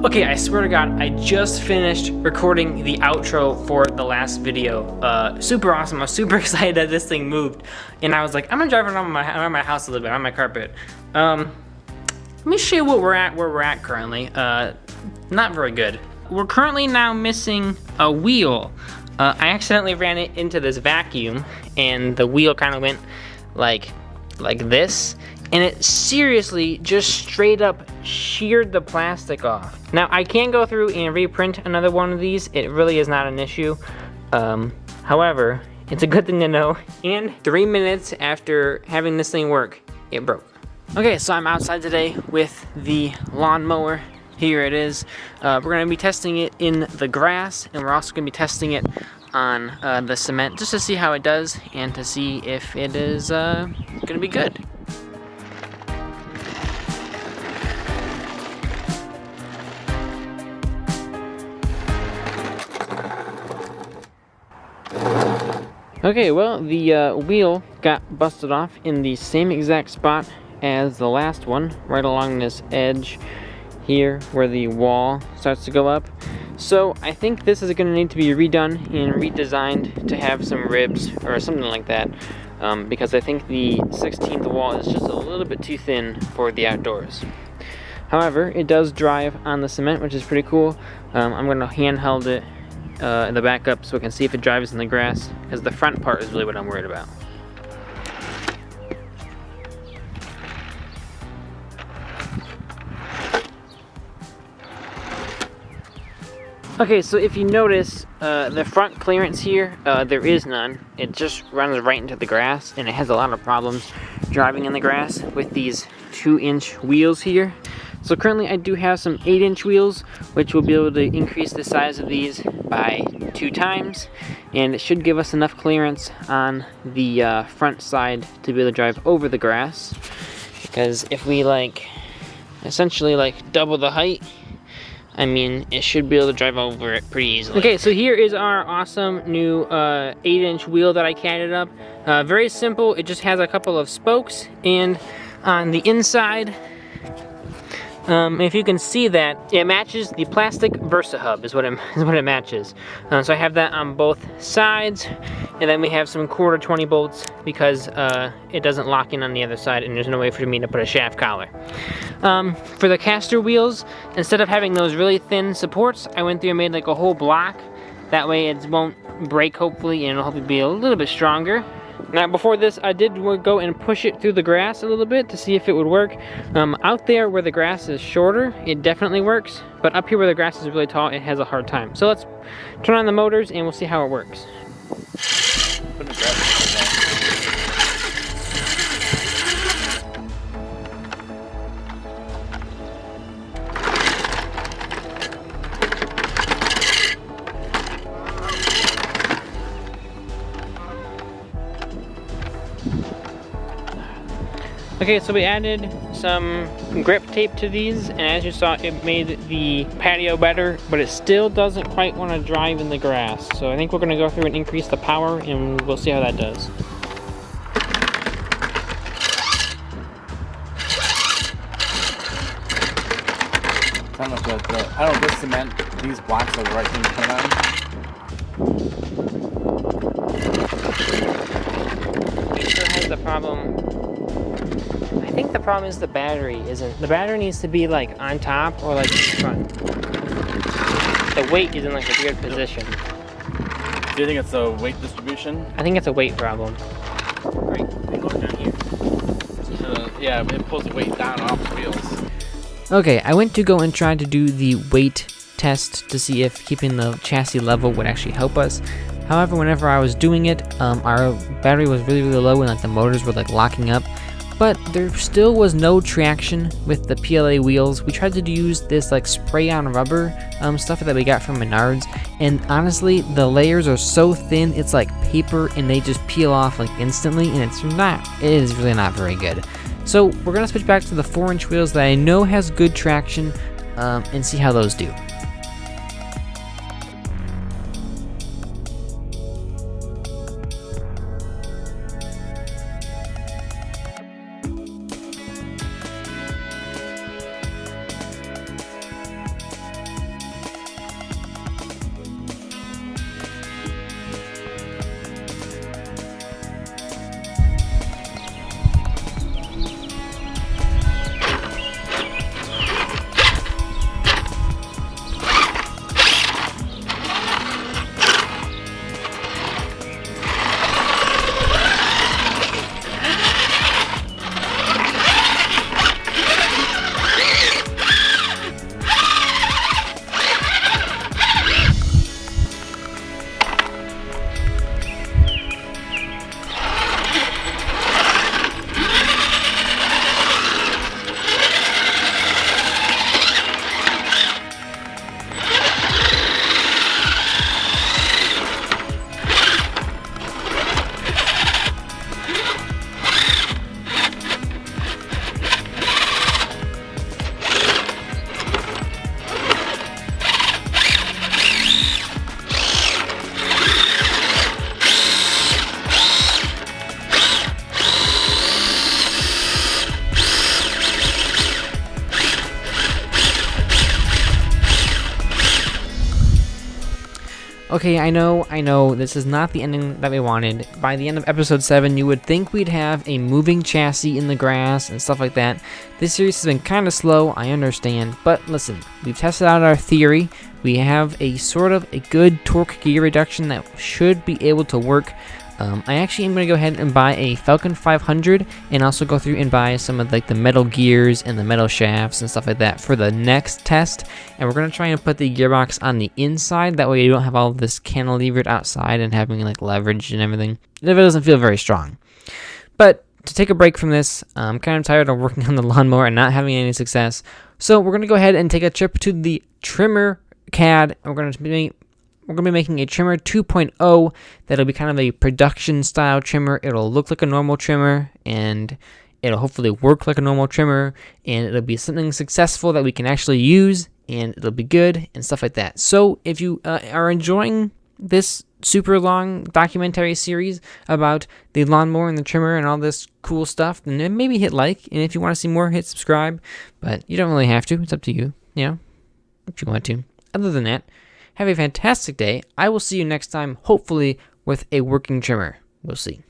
Okay, I swear to God, I just finished recording the outro for the last video. Super awesome. I was super excited that this thing moved. And I was like, I'm gonna drive around my house a little bit, on my carpet. Let me show you where we're at currently. Not very good. We're currently now missing a wheel. I accidentally ran it into this vacuum and the wheel kind of went like this. And it seriously just straight up sheared the plastic off. Now I can go through and reprint another one of these. It really is not an issue. However, it's a good thing to know. And 3 minutes after having this thing work, it broke. Okay, so I'm outside today with the lawnmower. Here it is. We're gonna be testing it in the grass, and we're also gonna be testing it on the cement just to see how it does and to see if it is gonna be good. Okay, well, the wheel got busted off in the same exact spot as the last one, right along this edge here where the wall starts to go up. So I think this is going to need to be redone and redesigned to have some ribs or something like that, because I think the 16th wall is just a little bit too thin for the outdoors. However, it does drive on the cement, which is pretty cool. I'm going to handheld it in the back up so we can see if it drives in the grass, because the front part is really what I'm worried about. Okay, so if you notice, the front clearance here, there is none. It just runs right into the grass, and it has a lot of problems driving in the grass with these 2-inch wheels here. So currently I do have some 8-inch wheels, which will be able to increase the size of these by 2 times, and it should give us enough clearance on the front side to be able to drive over the grass. Because if we essentially double the height, I mean, it should be able to drive over it pretty easily. Okay, so here is our awesome new 8-inch wheel that I catted up. Very simple. It just has a couple of spokes, and on the inside, if you can see that, it matches the plastic Versa hub is what it matches. So I have that on both sides, and then we have some 1/4 bolts because it doesn't lock in on the other side, and there's no way for me to put a shaft collar. For the caster wheels, instead of having those really thin supports, I went through and made like a whole block. That way it won't break, hopefully, and it'll hopefully be a little bit stronger. Now before this, I did go and push it through the grass a little bit to see if it would work. Out there where the grass is shorter, it definitely works, but up here where the grass is really tall, it has a hard time. So let's turn on the motors and we'll see how it works. Okay, so we added some grip tape to these, and as you saw, it made the patio better, but it still doesn't quite want to drive in the grass. So I think we're going to go through and increase the power, and we'll see how that does. I don't know, this cement, these blocks are the right thing to put on. It sure has the problem. I think the problem is the battery isn't. The battery needs to be like on top or like in front. The weight is in like a weird position. Do you think it's a weight distribution? I think it's a weight problem. Right, it goes down here. Yeah, it pulls the weight down off the wheels. Okay, I went to go and try to do the weight test to see if keeping the chassis level would actually help us. However, whenever I was doing it, our battery was really low and like the motors were like locking up. But there still was no traction with the PLA wheels. We tried to use this like spray on rubber stuff that we got from Menards, and honestly the layers are so thin it's like paper and they just peel off like instantly, and it is really not very good. So we're gonna switch back to the 4-inch wheels that I know has good traction and see how those do. Okay, I know, this is not the ending that we wanted. By the end of episode 7, you would think we'd have a moving chassis in the grass and stuff like that. This series has been kind of slow, I understand, but listen, we've tested out our theory. We have a sort of a good torque gear reduction that should be able to work. I actually am going to go ahead and buy a Falcon 500 and also go through and buy some of like the metal gears and the metal shafts and stuff like that for the next test. And we're going to try and put the gearbox on the inside. That way you don't have all of this cantilevered outside and having like leverage and everything. If it doesn't feel very strong. But to take a break from this, I'm kind of tired of working on the lawnmower and not having any success. So we're going to go ahead and take a trip to the trimmer CAD. We're going to be making a trimmer 2.0 that'll be kind of a production style trimmer. It'll look like a normal trimmer and it'll hopefully work like a normal trimmer, and it'll be something successful that we can actually use, and it'll be good and stuff like that. So if you are enjoying this super long documentary series about the lawnmower and the trimmer and all this cool stuff, then maybe hit like, and if you want to see more, hit subscribe, but you don't really have to. It's up to you, if you want to. Other than that, have a fantastic day. I will see you next time, hopefully with a working trimmer. We'll see.